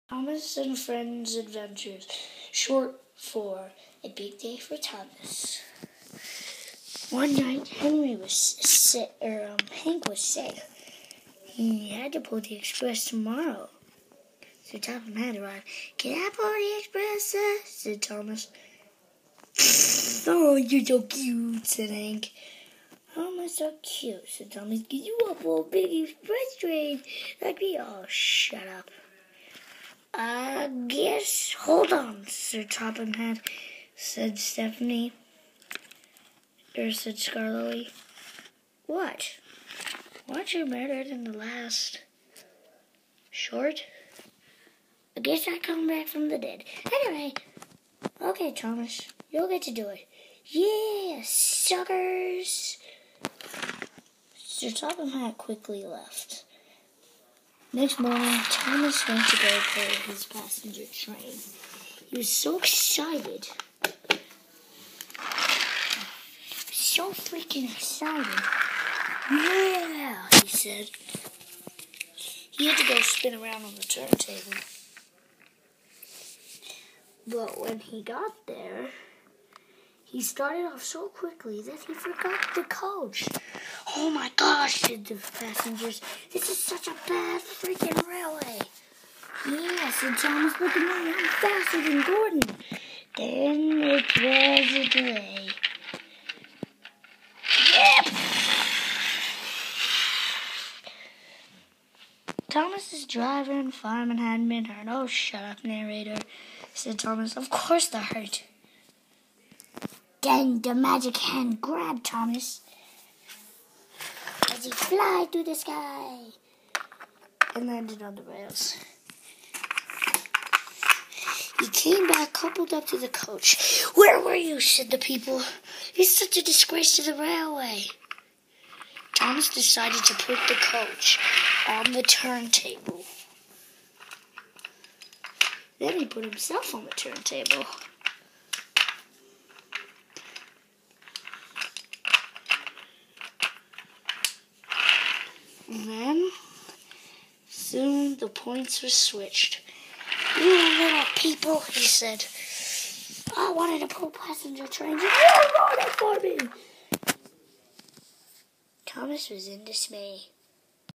Thomas and Friends Adventures, short for A Big Day for Thomas. One night, Hank was sick. He had to pull the express tomorrow. So Topham had arrived. "Can I pull the express, sir?" said Thomas. "Oh, you're so cute," said Hank. "How am I so cute?" said Thomas. "Because you want to pull a big express train like me." "Oh, shut up." "I guess, hold on, Sir Topham Hatt," said Stephanie. Said Scarlet. "What? Weren't you murdered in the last short?" "I guess I come back from the dead. Anyway, okay, Thomas, you'll get to do it." "Yeah, suckers." Sir Topham Hatt quickly left. Next morning, Thomas went to go for his passenger train. He was so excited. So freaking excited. "Yeah," he said. He had to go spin around on the turntable. But when he got there, he started off so quickly that he forgot the coach. "Oh my gosh," said the passengers. "This is such a bad freaking railway." "Yeah," said Thomas, "look at me, I'm faster than Gordon." Then it was a delay. Yep. Thomas's driver and fireman hadn't been hurt. "Oh, shut up, narrator," said Thomas. "Of course they're hurt." Then the magic hand grabbed Thomas as he flew through the sky and landed on the rails. He came back, coupled up to the coach. "Where were you?" said the people. "It's such a disgrace to the railway." Thomas decided to put the coach on the turntable. Then he put himself on the turntable. And then, soon the points were switched. "You little people," he said. "I wanted to pull passenger trains. You ruined it for me." Thomas was in dismay.